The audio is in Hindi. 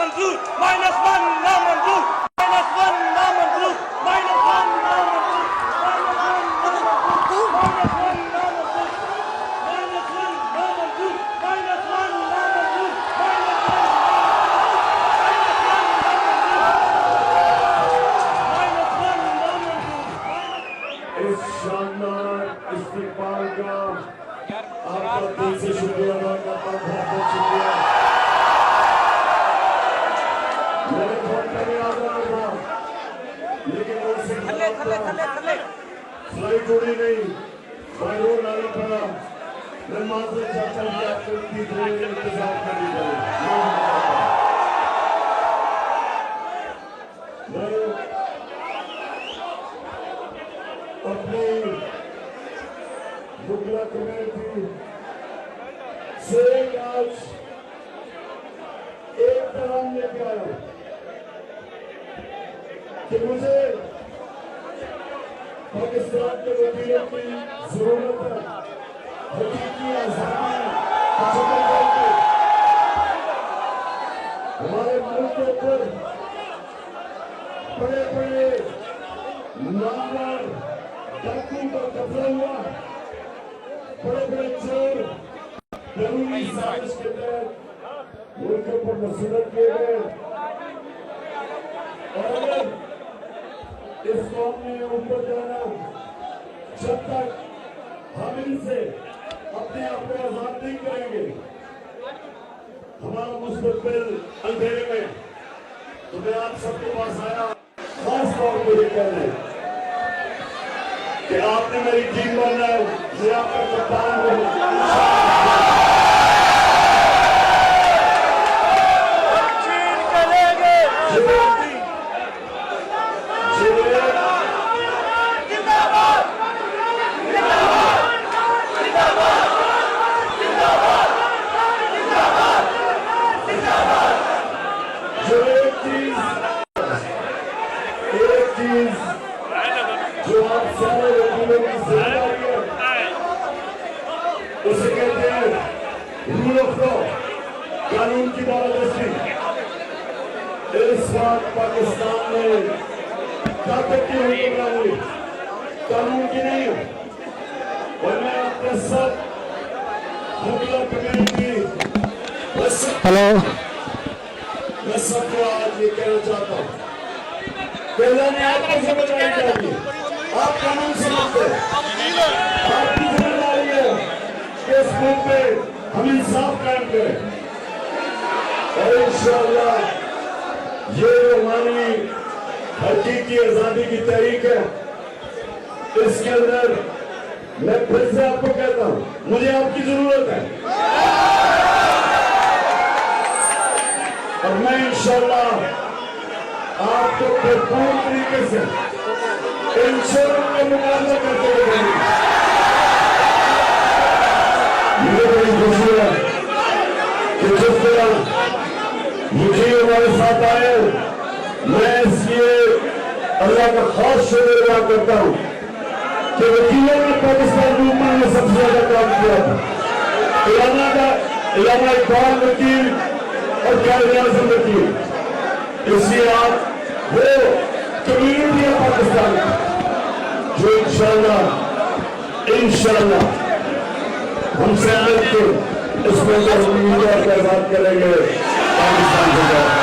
नामंजूर, -1 नामंजूर, -1 नामंजूर, -1 नामंजूर, -1 नामंजूर, -1 नामंजूर, -1 नामंजूर, इस शानदार इस्तेमाल का आपका दिल से शुक्रिया अदा करता हूं। बहुत बहुत शुक्रिया। मैंने बहुत पहले आ रहा था लेकिन उनसे फ्लाइट उड़ी नहीं, बायरोड आना पड़ा। मैं माजूर चाहता हूं कि आपको इतनी देर इंतजार करनी पड़े। अपनी मुगला कमेटी से आज एक पैगाम लेके आया कि मुझे पाकिस्तान के वकीलों की जरूरत है। हकीकी आजादी हमारे मुल्क के ऊपर बड़े बड़े नामवर डाकू का कब्जा हुआ, बड़े बड़े चोर जरूरी साजिश के तहत मुल्क के ऊपर मुसल्लत किए गए। और अगर इस कौम ने ऊपर जाना, जब तक हम इनसे अपने आप को आजाद नहीं करेंगे, हमारा मुस्तकबिल अंधेरे में। तो मैं आप सबके पास आया खास तौर पर ये कहने कि आपने मेरी टीम बनना है, ये आपका कप्तान हो। एक चीज जो आप सारे वकीलों की जिम्मेदारी है, उसे कहते हैं रूल ऑफ लॉ, कानून की बालादस्ती। इस बात पाकिस्तान में ताकत की हुक्मरान हुई, कानून की नहीं है। और मैं आपके सब मुगला कमेटी हेलो मैं सबको आज ये कहना चाहता हूँ, पहले ने आपको समझना चाहिए, आप कानून समझते हैं, आपकी जिम्मेदारी है कि इस मुल्क में हम इंसाफ कायम करें। और इंशाअल्लाह ये हमारी हकीकी आजादी की तहरीक है, इसके अंदर मैं फिर से आपको कहता हूँ, मुझे आपकी जरूरत है। और मैं इंशाअल्लाह आपको भरपूर तरीके से इन शोरों का मुकाबला करते हुए मुझे बड़ी खुशी है कि जिस तरह मुझे हमारे साथ आए, मैं इसलिए अल्लाह का खास शुक्र अदा करता हूँ कि वकीलों ने पाकिस्तान मूवमेंट में सबसे ज्यादा काम किया था। इलामा इकबाल वकील और कायद-ए-आज़म वकील, इसलिए आप वो कम्युनिटी है पाकिस्तान की जो इंशाअल्लाह हमसे मिलकर इसमें आजाद करेंगे पाकिस्तान को।